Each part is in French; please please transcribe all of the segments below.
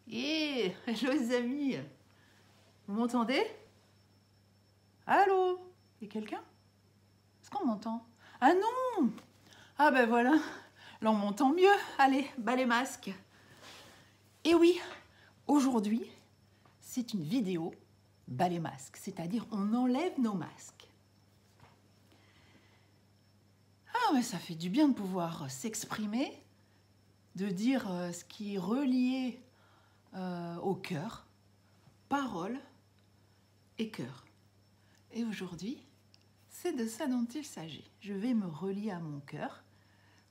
Hello les amis, vous m'entendez? Allô? Il y a quelqu'un? Est-ce qu'on m'entend? Ah non! Ah ben voilà, là on m'entend mieux. Allez, bas les masques. Et oui, aujourd'hui, c'est une vidéo bas les masques, c'est-à-dire on enlève nos masques. Ah mais ça fait du bien de pouvoir s'exprimer, de dire ce qui est relié au cœur, parole et cœur. Et aujourd'hui, c'est de ça dont il s'agit. Je vais me relier à mon cœur,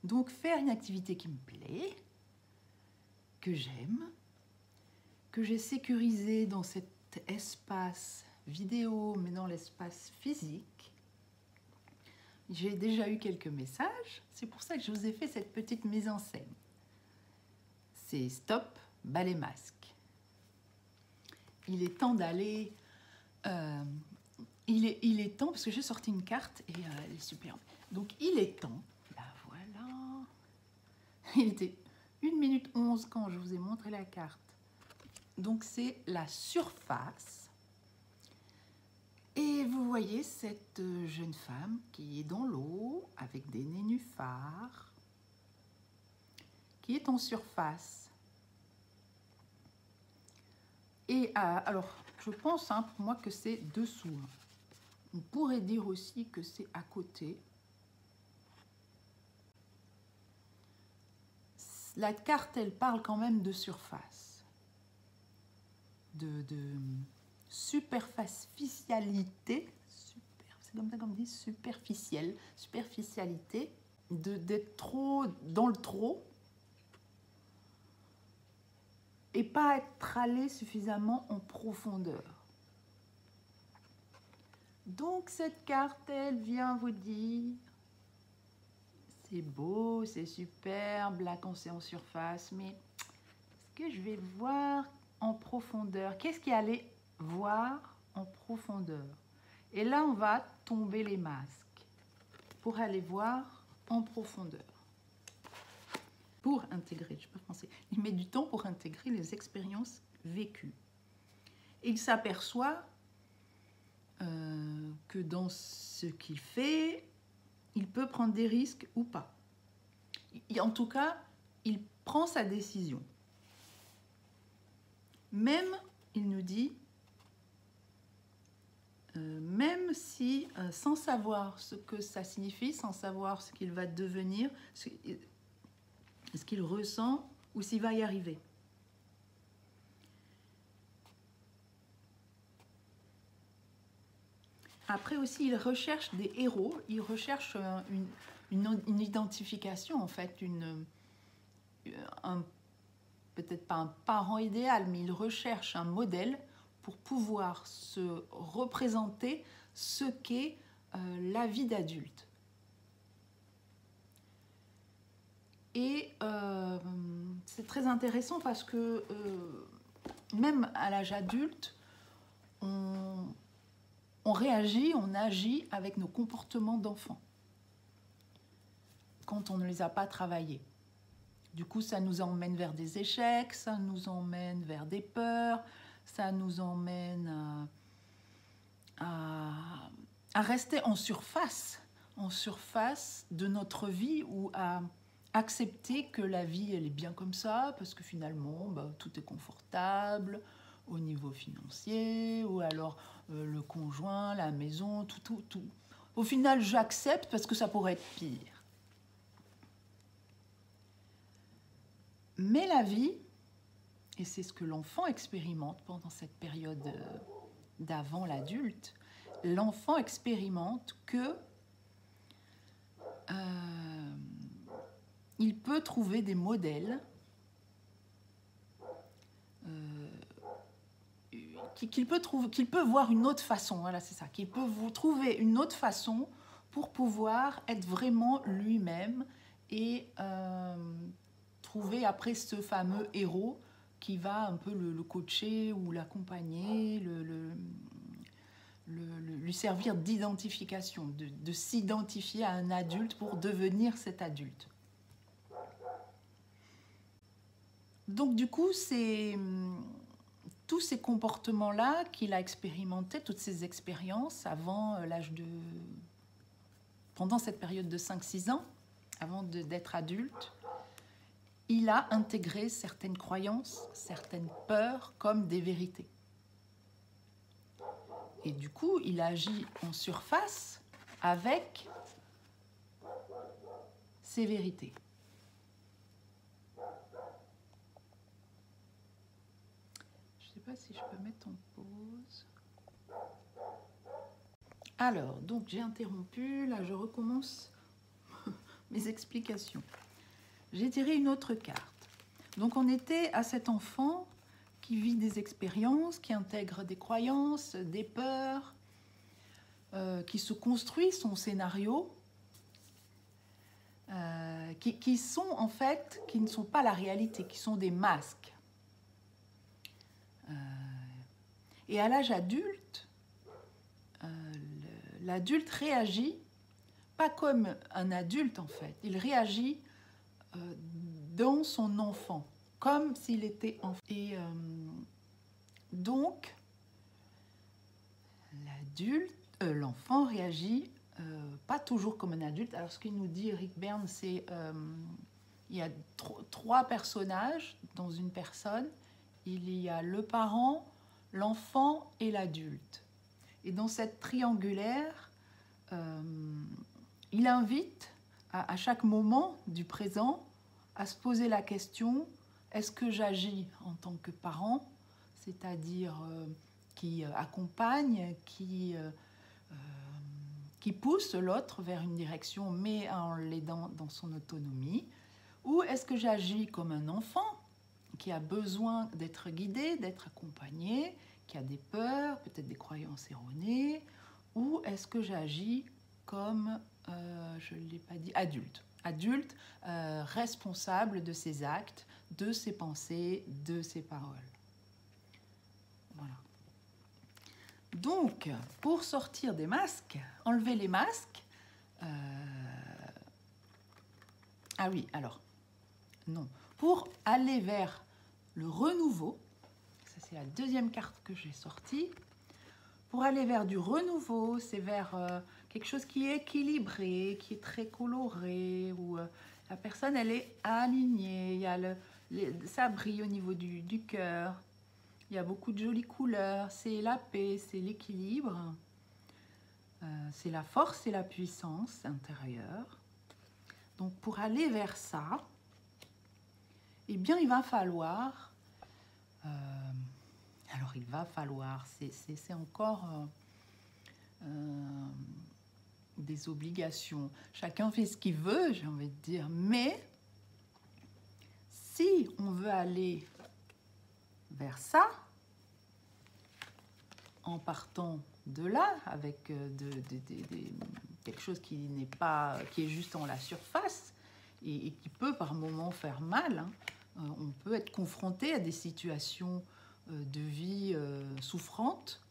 donc faire une activité qui me plaît, que j'aime, que j'ai sécurisé dans cet espace vidéo, mais dans l'espace physique. J'ai déjà eu quelques messages, c'est pour ça que je vous ai fait cette petite mise en scène. C'est stop, bas les masques. Il est temps d'aller... il est temps, parce que j'ai sorti une carte et elle est superbe. Donc il est temps, la voilà. Il était 1 minute 11 quand je vous ai montré la carte. Donc c'est la surface. Et vous voyez cette jeune femme qui est dans l'eau avec des nénuphars, qui est en surface. Et alors, je pense pour moi que c'est dessous. On pourrait dire aussi que c'est à côté. La carte, elle parle quand même de surface, de superficialité, c'est comme ça qu'on dit, superficialité, d'être trop dans le trop et pas être allé suffisamment en profondeur. Donc cette carte, elle vient vous dire, c'est beau, c'est superbe, là quand c'est en surface, mais est-ce que je vais voir en profondeur? Qu'est-ce qu'il y a à aller voir en profondeur? Et là, on va tomber les masques pour aller voir en profondeur. Pour intégrer, je peux penser, il met du temps pour intégrer les expériences vécues. Et il s'aperçoit que dans ce qu'il fait, il peut prendre des risques ou pas. En tout cas, il prend sa décision. Même, il nous dit, même si, sans savoir ce que ça signifie, sans savoir ce qu'il va devenir, ce qu'il ressent ou s'il va y arriver. Après aussi, il recherche des héros, il recherche une identification, en fait, peut-être pas un parent idéal, mais il recherche un modèle pour pouvoir se représenter ce qu'est la vie d'adulte. Et c'est très intéressant parce que même à l'âge adulte, on réagit, on agit avec nos comportements d'enfant quand on ne les a pas travaillés. Du coup, ça nous emmène vers des échecs, ça nous emmène vers des peurs, ça nous emmène à rester en surface de notre vie ou à accepter que la vie, elle est bien comme ça, parce que finalement, tout est confortable au niveau financier, ou alors le conjoint, la maison, tout. Au final, j'accepte parce que ça pourrait être pire. Mais la vie, et c'est ce que l'enfant expérimente pendant cette période d'avant l'adulte, l'enfant expérimente que il peut trouver des modèles qu'il peut voir une autre façon, voilà, c'est ça, qu'il peut vous trouver une autre façon pour pouvoir être vraiment lui-même et trouver après ce fameux héros qui va un peu le coacher ou l'accompagner, lui servir d'identification, de s'identifier à un adulte pour devenir cet adulte. Donc du coup, c'est tous ces comportements-là qu'il a expérimentés, toutes ces expériences avant pendant cette période de 5-6 ans, avant d'être adulte, il a intégré certaines croyances, certaines peurs comme des vérités. Et du coup, il agit en surface avec ces vérités. Je ne sais pas si je peux mettre en pause. Alors, donc j'ai interrompu, là je recommence mes explications. J'ai tiré une autre carte. Donc on était à cet enfant qui vit des expériences, qui intègre des croyances, des peurs, qui se construit son scénario, qui sont en fait, qui ne sont pas la réalité, qui sont des masques. Et à l'âge adulte, l'adulte réagit pas comme un adulte en fait, il réagit dans son enfant, comme s'il était enfant. Et donc, l'enfant réagit pas toujours comme un adulte. Alors ce qu'il nous dit Eric Berne, c'est il y a trois personnages dans une personne. Il y a le parent, l'enfant et l'adulte. Et dans cette triangulaire, il invite à chaque moment du présent à se poser la question, est-ce que j'agis en tant que parent, c'est-à-dire qui accompagne, qui pousse l'autre vers une direction, mais en l'aidant dans son autonomie, ou est-ce que j'agis comme un enfant qui a besoin d'être guidé, d'être accompagné, qui a des peurs, peut-être des croyances erronées, ou est-ce que j'agis comme, je ne l'ai pas dit, adulte, responsable de ses actes, de ses pensées, de ses paroles. Voilà. Donc, pour sortir des masques, enlever les masques, ah oui, alors, non, pour aller vers le renouveau, ça c'est la deuxième carte que j'ai sortie, pour aller vers du renouveau, c'est vers quelque chose qui est équilibré, qui est très coloré, où la personne elle est alignée, il y a ça brille au niveau du cœur, il y a beaucoup de jolies couleurs, c'est la paix, c'est l'équilibre, c'est la force et la puissance intérieure. Donc pour aller vers ça, eh bien il va falloir... alors il va falloir, c'est encore des obligations. Chacun fait ce qu'il veut, j'ai envie de dire, mais si on veut aller vers ça, en partant de là, avec quelque chose qui n'est pas, qui est juste en la surface et qui peut par moments faire mal, hein, on peut être confronté à des situations de vie souffrantes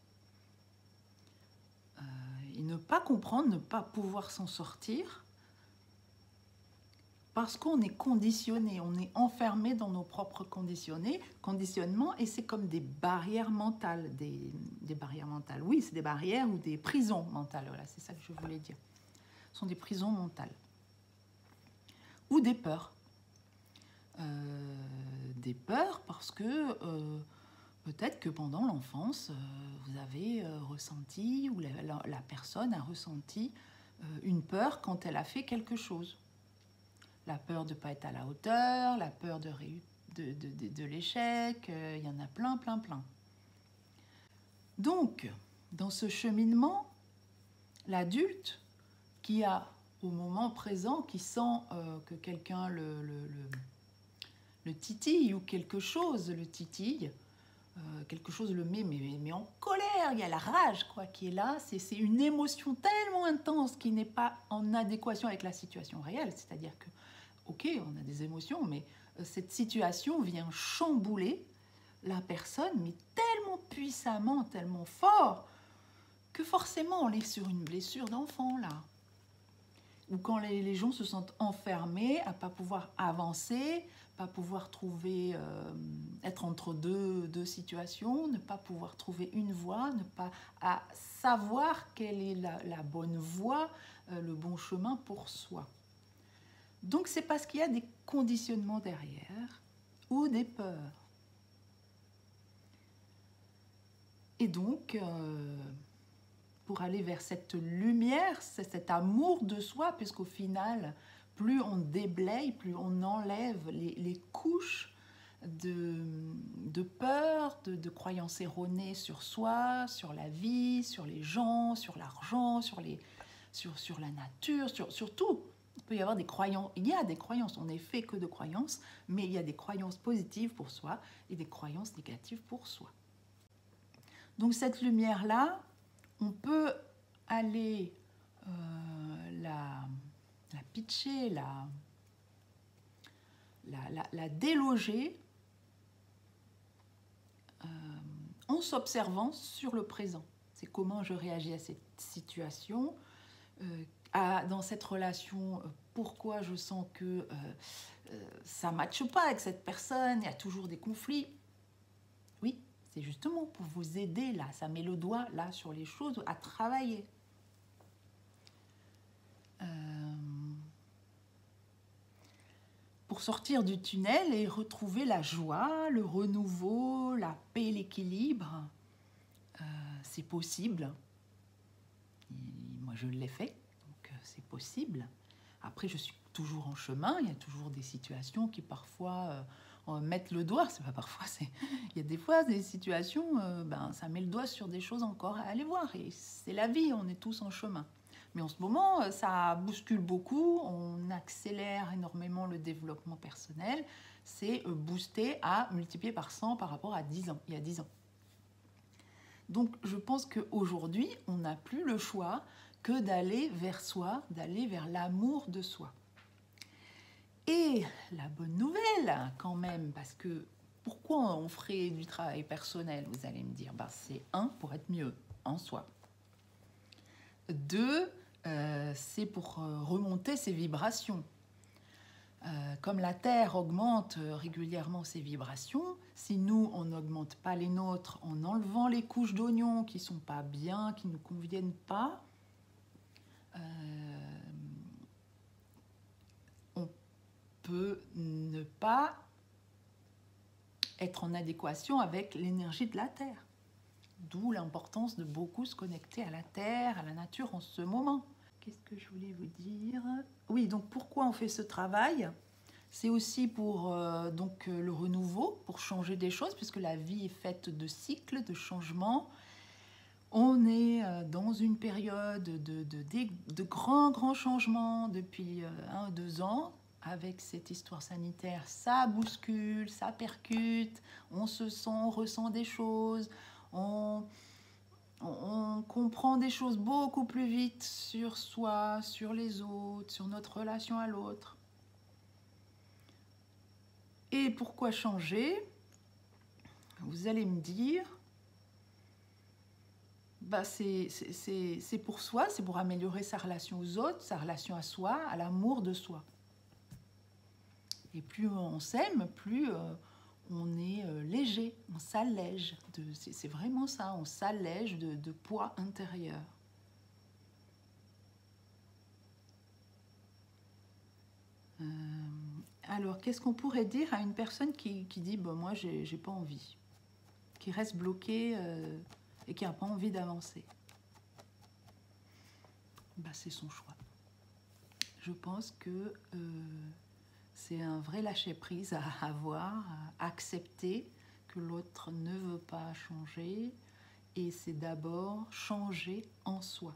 et ne pas comprendre, ne pas pouvoir s'en sortir parce qu'on est conditionné, on est enfermé dans nos propres conditionnements et c'est comme des barrières mentales, des barrières mentales. Oui, c'est des barrières ou des prisons mentales, voilà, c'est ça que je voulais dire. Ce sont des prisons mentales ou des peurs. Des peurs parce que peut-être que pendant l'enfance, vous avez ressenti, ou la personne a ressenti une peur quand elle a fait quelque chose. La peur de ne pas être à la hauteur, la peur de l'échec, il y en a plein. Donc, dans ce cheminement, l'adulte qui a, au moment présent, qui sent que quelqu'un le titille ou quelque chose le titille, quelque chose le met en colère, il y a la rage quoi, qui est là, c'est une émotion tellement intense qui n'est pas en adéquation avec la situation réelle, c'est-à-dire que, ok, on a des émotions, mais cette situation vient chambouler la personne, mais tellement puissamment, tellement fort, que forcément on est sur une blessure d'enfant là. ou quand les gens se sentent enfermés à ne pas pouvoir avancer, pas pouvoir trouver, être entre deux situations, ne pas pouvoir trouver une voie, ne pas à savoir quelle est la bonne voie, le bon chemin pour soi. Donc c'est parce qu'il y a des conditionnements derrière ou des peurs. Et donc, pour aller vers cette lumière, cet amour de soi, puisqu'au final, plus on déblaye, plus on enlève les couches de peur, de croyances erronées sur soi, sur la vie, sur les gens, sur l'argent, sur la nature, sur tout. Il peut y avoir des croyances, il y a des croyances, on n'est fait que de croyances, mais il y a des croyances positives pour soi et des croyances négatives pour soi. Donc cette lumière-là, on peut aller la pitcher, la déloger en s'observant sur le présent. C'est comment je réagis à cette situation, dans cette relation, pourquoi je sens que ça ne matche pas avec cette personne, il y a toujours des conflits. Oui, c'est justement pour vous aider là, ça met le doigt là sur les choses à travailler. Pour sortir du tunnel et retrouver la joie, le renouveau, la paix, l'équilibre, c'est possible. Et moi, je l'ai fait, donc c'est possible. Après, je suis toujours en chemin, il y a toujours des situations qui parfois mettent le doigt, c'est pas parfois, il y a des fois des situations, ça met le doigt sur des choses encore à aller voir, et c'est la vie, on est tous en chemin. Mais en ce moment, ça bouscule beaucoup, on accélère énormément le développement personnel, c'est boosté à multiplier par 100 par rapport à 10 ans, il y a 10 ans. Donc je pense qu'aujourd'hui, on n'a plus le choix que d'aller vers soi, d'aller vers l'amour de soi. Et la bonne nouvelle, quand même, parce que pourquoi on ferait du travail personnel, vous allez me dire, c'est 1, pour être mieux en soi. 2, c'est pour remonter ses vibrations. Comme la Terre augmente régulièrement ses vibrations, si nous, on n'augmente pas les nôtres en enlevant les couches d'oignons qui ne sont pas bien, qui ne nous conviennent pas, on peut ne pas être en adéquation avec l'énergie de la Terre. D'où l'importance de beaucoup se connecter à la Terre, à la nature en ce moment. Qu'est-ce que je voulais vous dire? Oui, donc pourquoi on fait ce travail? C'est aussi pour le renouveau, pour changer des choses, puisque la vie est faite de cycles, de changements. On est dans une période de grands changements depuis 1 ou 2 ans. Avec cette histoire sanitaire, ça bouscule, ça percute, on se sent, on ressent des choses, on comprend des choses beaucoup plus vite sur soi, sur les autres, sur notre relation à l'autre. Et pourquoi changer? Vous allez me dire, c'est pour soi, c'est pour améliorer sa relation aux autres, sa relation à soi, à l'amour de soi. Et plus on s'aime, plus on est léger, on s'allège. C'est vraiment ça, on s'allège de poids intérieur. Alors, qu'est-ce qu'on pourrait dire à une personne qui dit moi, j'ai pas envie, qui reste bloquée et qui n'a pas envie d'avancer? C'est son choix. Je pense que c'est un vrai lâcher-prise à avoir, à accepter que l'autre ne veut pas changer, et c'est d'abord changer en soi.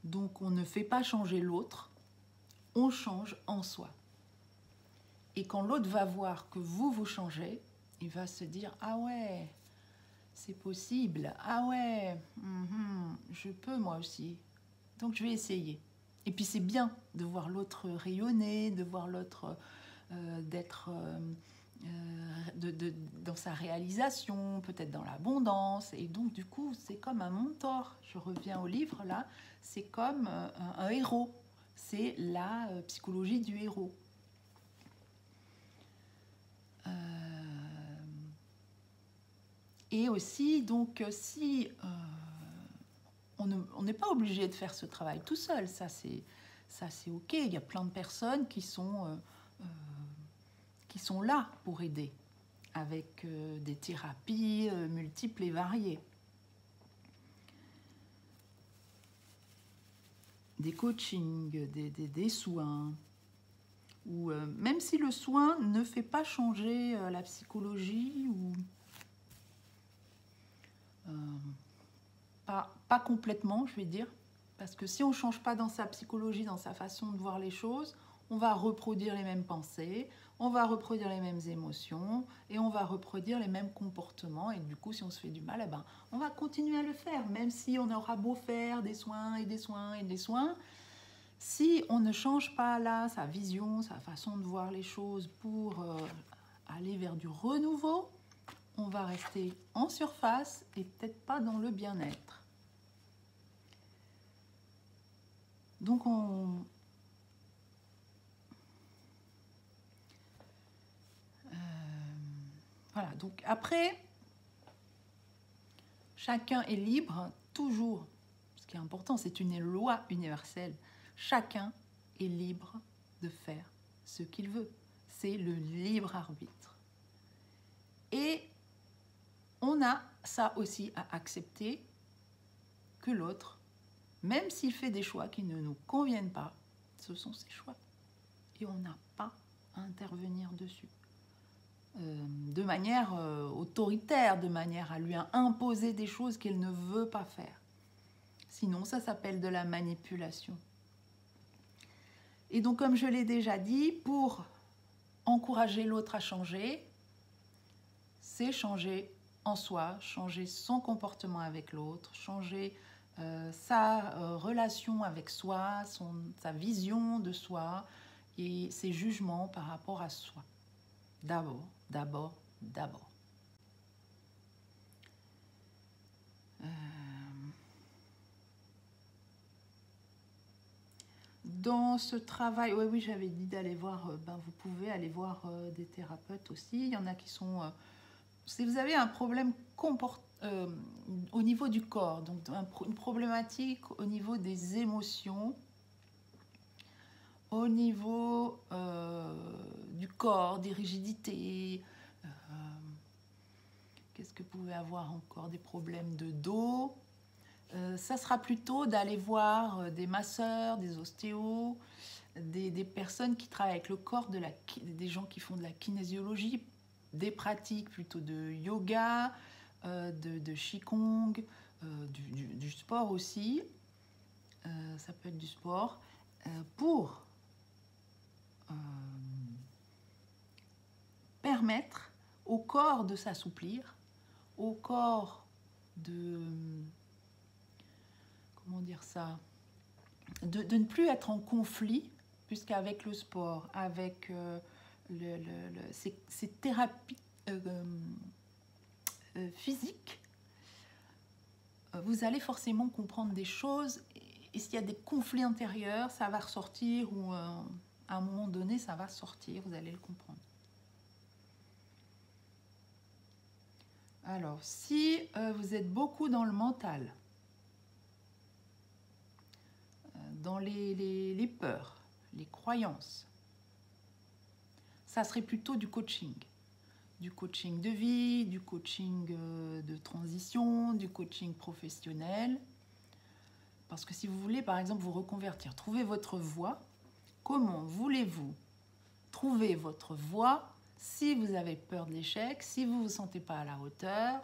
Donc on ne fait pas changer l'autre, on change en soi. Et quand l'autre va voir que vous changez, il va se dire « Ah ouais, c'est possible, ah ouais, je peux moi aussi, donc je vais essayer ». Et puis c'est bien de voir l'autre rayonner, de voir l'autre d'être dans sa réalisation, peut-être dans l'abondance. Et donc, du coup, c'est comme un mentor. Je reviens au livre, là. C'est comme un héros. C'est la psychologie du héros. Et aussi, donc, si on n'est pas obligé de faire ce travail tout seul, ça c'est ok. Il y a plein de personnes qui sont là pour aider, avec des thérapies multiples et variées. Des coachings, des soins. Ou même si le soin ne fait pas changer la psychologie, ou pas complètement, je vais dire. Parce que si on ne change pas dans sa psychologie, dans sa façon de voir les choses, on va reproduire les mêmes pensées, on va reproduire les mêmes émotions et on va reproduire les mêmes comportements. Et du coup, si on se fait du mal, eh ben, on va continuer à le faire, même si on aura beau faire des soins et des soins et des soins. Si on ne change pas là sa vision, sa façon de voir les choses pour aller vers du renouveau, on va rester en surface et peut-être pas dans le bien-être. Donc voilà, donc après, chacun est libre, toujours. Ce qui est important, c'est une loi universelle. Chacun est libre de faire ce qu'il veut. C'est le libre arbitre. Et on a ça aussi à accepter, que l'autre, même s'il fait des choix qui ne nous conviennent pas, ce sont ses choix. Et on n'a pas à intervenir dessus. De manière autoritaire, de manière à lui imposer des choses qu'il ne veut pas faire. Sinon, ça s'appelle de la manipulation. Et donc, comme je l'ai déjà dit, pour encourager l'autre à changer, c'est changer en soi, changer son comportement avec l'autre, changer sa relation avec soi, sa vision de soi et ses jugements par rapport à soi. D'abord. Dans ce travail, oui, j'avais dit d'aller voir, vous pouvez aller voir des thérapeutes aussi. Il y en a qui sont... si vous avez un problème au niveau du corps, donc une problématique au niveau des émotions, au niveau du corps, des rigidités, qu'est-ce que vous pouvez avoir encore, des problèmes de dos, ça sera plutôt d'aller voir des masseurs, des ostéos, des personnes qui travaillent avec le corps, des gens qui font de la kinésiologie, des pratiques plutôt de yoga, de qigong, du sport aussi, ça peut être du sport, pour permettre au corps de s'assouplir, au corps de... comment dire ça, de ne plus être en conflit, puisqu'avec le sport, avec ces thérapies physiques, vous allez forcément comprendre des choses, et s'il y a des conflits intérieurs, ça va ressortir, ou à un moment donné, ça va sortir, vous allez le comprendre. Alors, si vous êtes beaucoup dans le mental, dans les peurs, les croyances, ça serait plutôt du coaching de vie, du coaching de transition, du coaching professionnel. Parce que si vous voulez, par exemple, vous reconvertir, trouver votre voie, comment voulez-vous trouver votre voie si vous avez peur de l'échec, si vous ne vous sentez pas à la hauteur,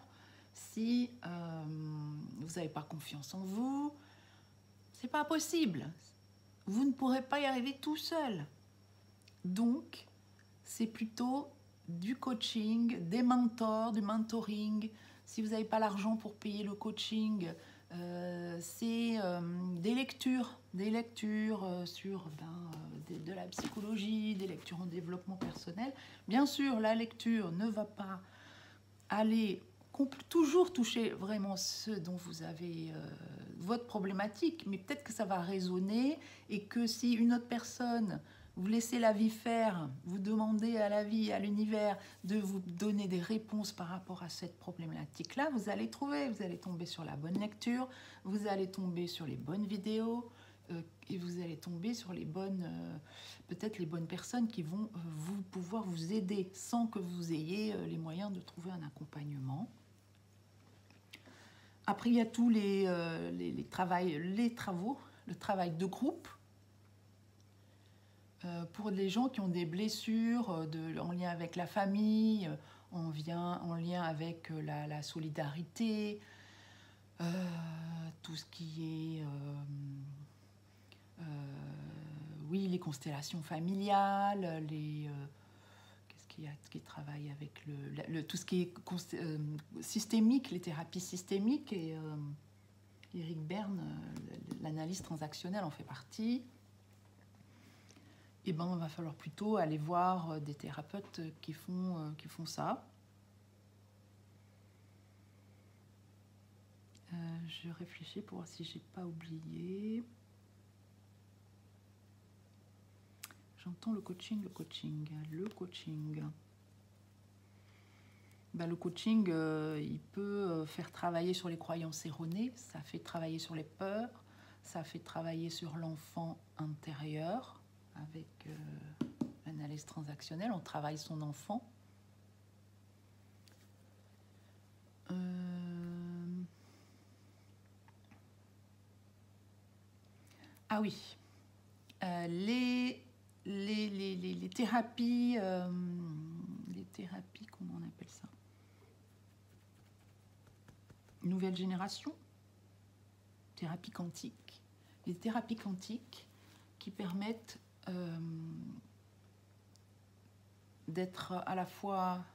si vous n'avez pas confiance en vous? C'est pas possible. Vous ne pourrez pas y arriver tout seul. Donc, c'est plutôt du coaching, des mentors, du mentoring. Si vous n'avez pas l'argent pour payer le coaching, C'est des lectures sur de la psychologie, des lectures en développement personnel. Bien sûr, la lecture ne va pas aller toujours toucher vraiment ce dont vous avez votre problématique, mais peut-être que ça va résonner et que si une autre personne, vous laissez la vie faire, vous demandez à la vie, à l'univers de vous donner des réponses par rapport à cette problématique-là, vous allez tomber sur la bonne lecture, vous allez tomber sur les bonnes vidéos et vous allez tomber sur les bonnes, peut-être les bonnes personnes qui vont pouvoir vous aider sans que vous ayez les moyens de trouver un accompagnement. Après, il y a tous le travail de groupe pour les gens qui ont des blessures en lien avec la famille, en lien avec la solidarité, tout ce qui est oui, les constellations familiales, qu'est-ce qu'il y a qui travaille avec tout ce qui est systémique, les thérapies systémiques, et Eric Berne, l'analyse transactionnelle en fait partie. Et ben, il va falloir plutôt aller voir des thérapeutes qui font ça. Je réfléchis pour voir si j'ai pas oublié. J'entends le coaching. Ben, le coaching, il peut faire travailler sur les croyances erronées, ça fait travailler sur les peurs, ça fait travailler sur l'enfant intérieur. Avec l'analyse transactionnelle, on travaille son enfant. Ah oui, les thérapies, comment on appelle ça? Nouvelle génération, thérapie quantique. Les thérapies quantiques qui permettent d'être à la fois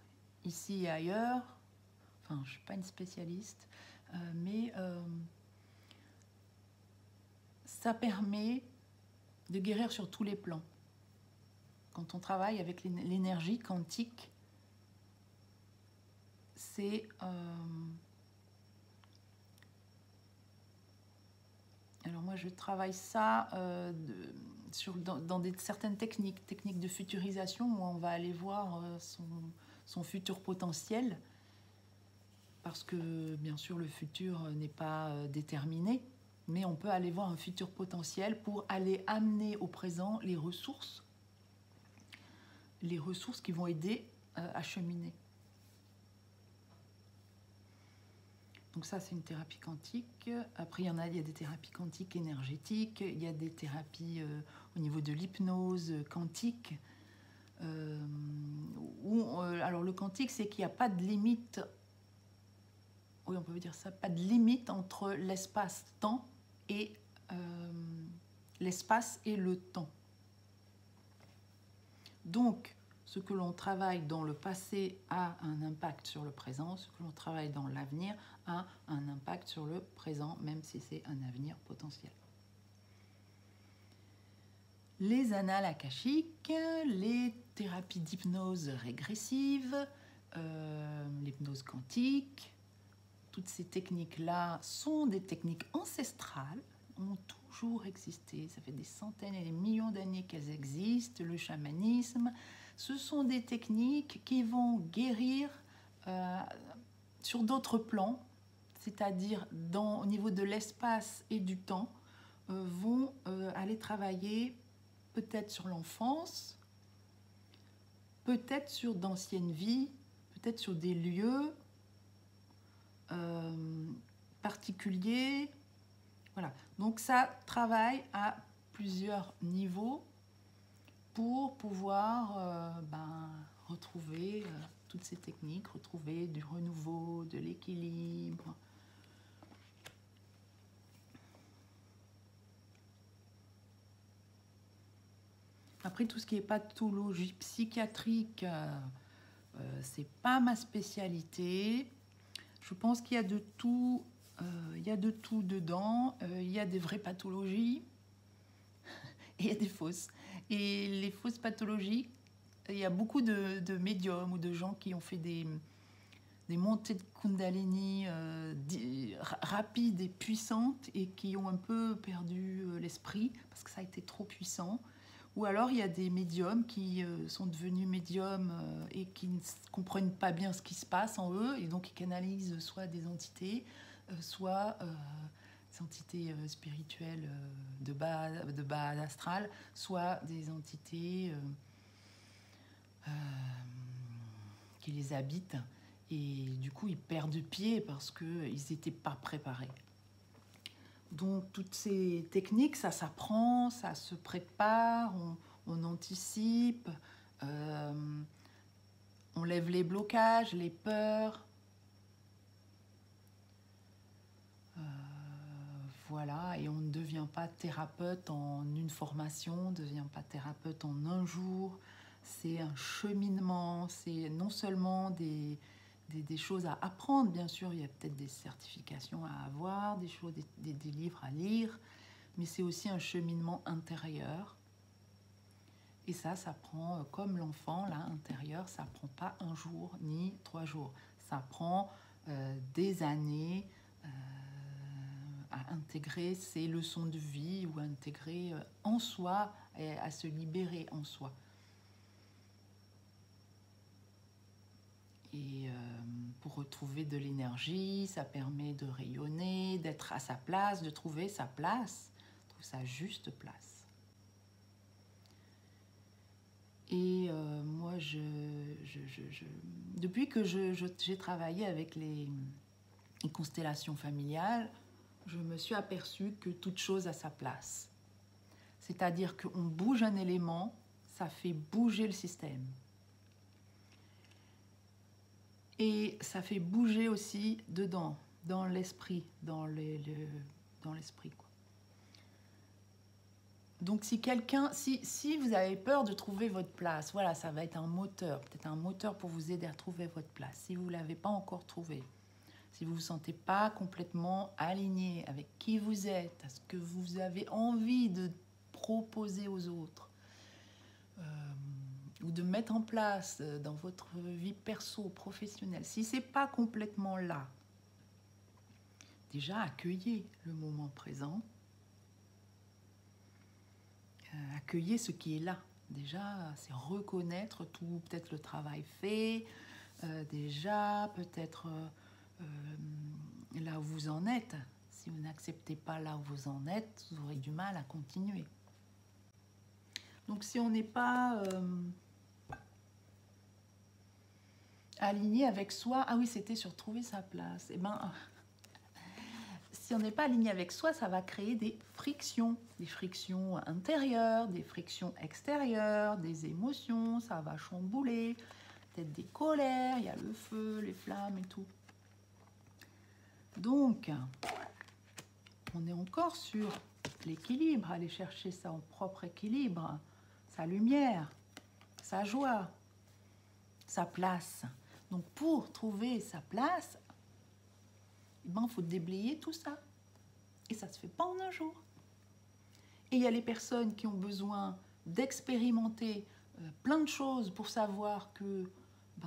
ici et ailleurs. Enfin, je ne suis pas une spécialiste, mais ça permet de guérir sur tous les plans. Quand on travaille avec l'énergie quantique, c'est alors moi je travaille ça dans certaines techniques de futurisation où on va aller voir son futur potentiel, parce que bien sûr le futur n'est pas déterminé, mais on peut aller voir un futur potentiel pour aller amener au présent les ressources qui vont aider à cheminer. Donc ça, c'est une thérapie quantique. Après, il y a des thérapies quantiques énergétiques, il y a des thérapies au niveau de l'hypnose quantique. Alors le quantique, c'est qu'il n'y a pas de limite, oui, on peut dire ça, pas de limite entre l'espace-temps et l'espace et le temps. Donc, ce que l'on travaille dans le passé a un impact sur le présent, ce que l'on travaille dans l'avenir a un impact sur le présent, même si c'est un avenir potentiel. Les annales akashiques, les thérapies d'hypnose régressive, l'hypnose quantique, toutes ces techniques-là sont des techniques ancestrales, ont toujours existé, ça fait des centaines et des millions d'années qu'elles existent, le chamanisme. Ce sont des techniques qui vont guérir sur d'autres plans, c'est-à-dire au niveau de l'espace et du temps, vont aller travailler peut-être sur l'enfance, peut-être sur d'anciennes vies, peut-être sur des lieux particuliers. Voilà. Donc ça travaille à plusieurs niveaux pour pouvoir retrouver toutes ces techniques, retrouver du renouveau, de l'équilibre. Après, tout ce qui est pathologie psychiatrique, c'est pas ma spécialité. Je pense qu'il y a de tout il y a de tout dedans. Il y a des vraies pathologies et il y a des fausses. Et les fausses pathologies, il y a beaucoup de médiums ou de gens qui ont fait des montées de Kundalini rapides et puissantes et qui ont un peu perdu l'esprit parce que ça a été trop puissant. Ou alors il y a des médiums qui sont devenus médiums et qui ne comprennent pas bien ce qui se passe en eux et donc ils canalisent soit des entités, soit des entités spirituelles de bas astral, soit des entités qui les habitent. Et du coup, ils perdent pied parce qu'ils n'étaient pas préparés. Donc, toutes ces techniques, ça s'apprend, ça se prépare, on anticipe, on lève les blocages, les peurs. Voilà, et on ne devient pas thérapeute en une formation, on ne devient pas thérapeute en un jour. C'est un cheminement, c'est non seulement des choses à apprendre, bien sûr, il y a peut-être des certifications à avoir, des choses, des livres à lire, mais c'est aussi un cheminement intérieur. Et ça prend, comme l'enfant, là, intérieur, ça prend pas un jour ni 3 jours. Ça prend des années à intégrer ces leçons de vie ou à intégrer en soi, et à se libérer en soi. Et pour retrouver de l'énergie, ça permet de rayonner, d'être à sa place, de trouver sa place, trouver sa juste place. Et moi, depuis que j'ai travaillé avec les constellations familiales, je me suis aperçue que toute chose a sa place. C'est-à-dire qu'on bouge un élément, ça fait bouger le système. Et ça fait bouger aussi dedans, dans l'esprit, dans l'esprit, quoi. Donc si vous avez peur de trouver votre place, voilà, ça va être un moteur, peut-être un moteur pour vous aider à trouver votre place. Si vous ne l'avez pas encore trouvé, si vous ne vous sentez pas complètement aligné avec qui vous êtes, à ce que vous avez envie de proposer aux autres, ou de mettre en place dans votre vie perso, professionnelle, si ce n'est pas complètement là, déjà accueillez le moment présent, accueillez ce qui est là. Déjà, c'est reconnaître tout, peut-être le travail fait, déjà, peut-être là où vous en êtes. Si vous n'acceptez pas là où vous en êtes, vous aurez du mal à continuer. Donc si on n'est pas aligné avec soi, ah oui, c'était sur trouver sa place, eh ben, si on n'est pas aligné avec soi, ça va créer des frictions intérieures, des frictions extérieures, des émotions, ça va chambouler, peut-être des colères, il y a le feu, les flammes et tout. Donc, on est encore sur l'équilibre, aller chercher son propre équilibre, sa lumière, sa joie, sa place. Donc, pour trouver sa place, il faut déblayer tout ça. Et ça ne se fait pas en un jour. Et il y a les personnes qui ont besoin d'expérimenter plein de choses pour savoir que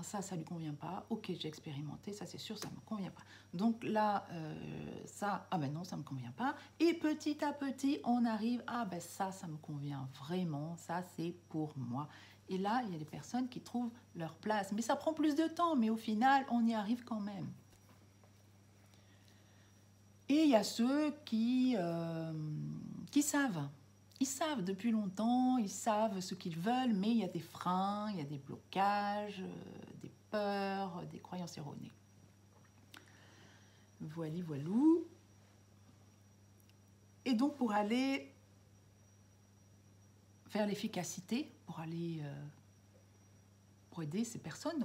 ça ne lui convient pas. Ok, j'ai expérimenté, ça c'est sûr, ça ne me convient pas. Donc là, non, ça ne me convient pas. Et petit à petit, on arrive, ça me convient vraiment, ça c'est pour moi. Et là, il y a des personnes qui trouvent leur place. Mais ça prend plus de temps, mais au final, on y arrive quand même. Et il y a ceux qui savent. Ils savent depuis longtemps, ils savent ce qu'ils veulent, mais il y a des freins, il y a des blocages, des peurs, des croyances erronées. Voilou. Et donc pour aller vers l'efficacité, pour aider ces personnes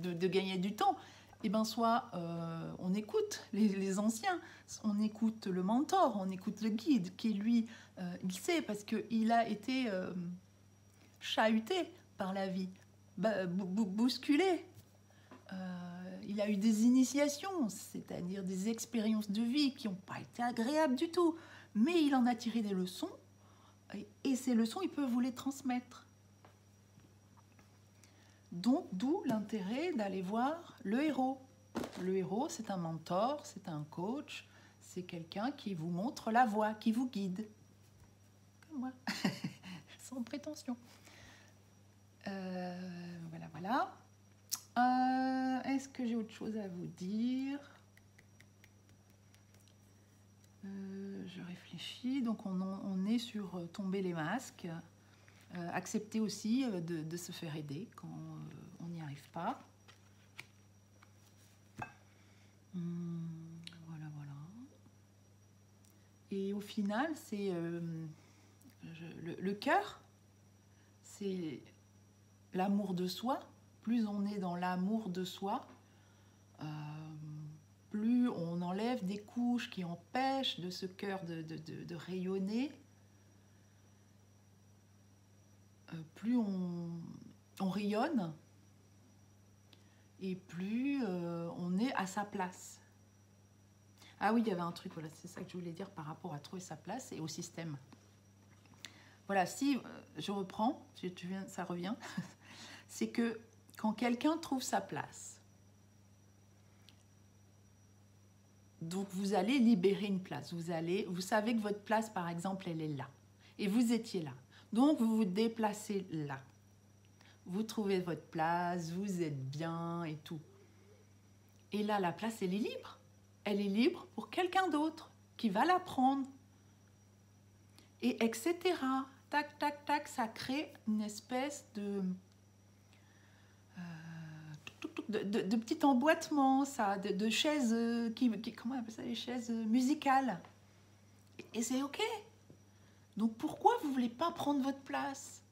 de gagner du temps, soit on écoute les anciens, on écoute le mentor, on écoute le guide qui, lui, il sait parce qu'il a été chahuté par la vie, bousculé. il a eu des initiations, c'est-à-dire des expériences de vie qui n'ont pas été agréables du tout. Mais il en a tiré des leçons, et ces leçons, il peut vous les transmettre. Donc, d'où l'intérêt d'aller voir le héros. Le héros, c'est un mentor, c'est un coach, c'est quelqu'un qui vous montre la voie, qui vous guide. Comme moi, sans prétention. Voilà, voilà. Est-ce que j'ai autre chose à vous dire? Je réfléchis. Donc, on est sur tomber les masques. Accepter aussi de se faire aider quand on n'y arrive pas. Voilà, voilà. Et au final, c'est le cœur, c'est l'amour de soi. Plus on est dans l'amour de soi, plus on enlève des couches qui empêchent de ce cœur de rayonner, plus on rayonne et plus on est à sa place. Ah oui, il y avait un truc, voilà, c'est ça que je voulais dire par rapport à trouver sa place et au système. Voilà, si je reprends, ça revient, c'est que quand quelqu'un trouve sa place, donc vous allez libérer une place, vous savez que votre place, par exemple, elle est là, et vous étiez là. Donc vous vous déplacez là. Vous trouvez votre place, vous êtes bien et tout. Et là, la place, elle est libre. Elle est libre pour quelqu'un d'autre qui va la prendre. Et etc. Tac, tac, tac, ça crée une espèce de petit emboîtement, ça, de chaises, comment on appelle ça, les chaises musicales. Et c'est OK. Donc pourquoi vous ne voulez pas prendre votre place?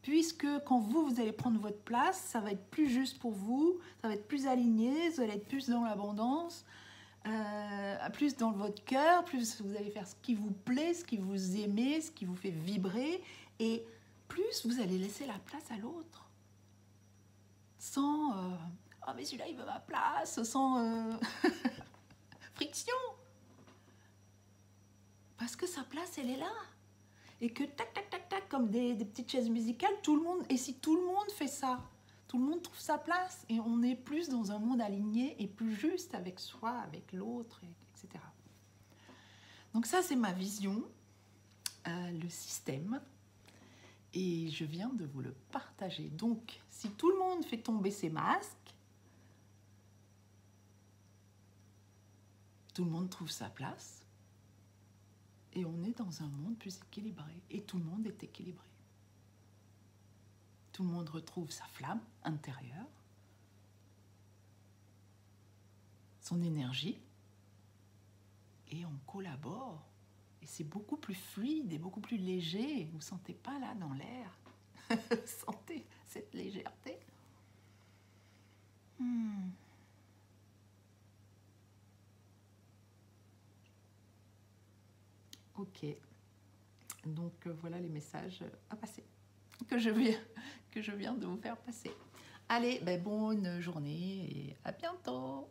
Puisque quand vous allez prendre votre place, ça va être plus juste pour vous, ça va être plus aligné, vous allez être plus dans l'abondance, plus dans votre cœur, plus vous allez faire ce qui vous plaît, ce qui vous aimez, ce qui vous fait vibrer, et plus vous allez laisser la place à l'autre. Sans oh mais celui-là il veut ma place, sans friction. Parce que sa place elle est là. Et que tac tac tac tac comme des petites chaises musicales, tout le monde, et si tout le monde fait ça, tout le monde trouve sa place et on est plus dans un monde aligné et plus juste avec soi, avec l'autre, etc. Donc ça c'est ma vision, le système. Et je viens de vous le partager. Donc, si tout le monde fait tomber ses masques, tout le monde trouve sa place et on est dans un monde plus équilibré. Et tout le monde est équilibré. Tout le monde retrouve sa flamme intérieure, son énergie, et on collabore. Et c'est beaucoup plus fluide et beaucoup plus léger. Vous ne sentez pas là dans l'air. Sentez cette légèreté. Ok. Donc voilà les messages à passer que je viens de vous faire passer. Allez, bonne journée et à bientôt.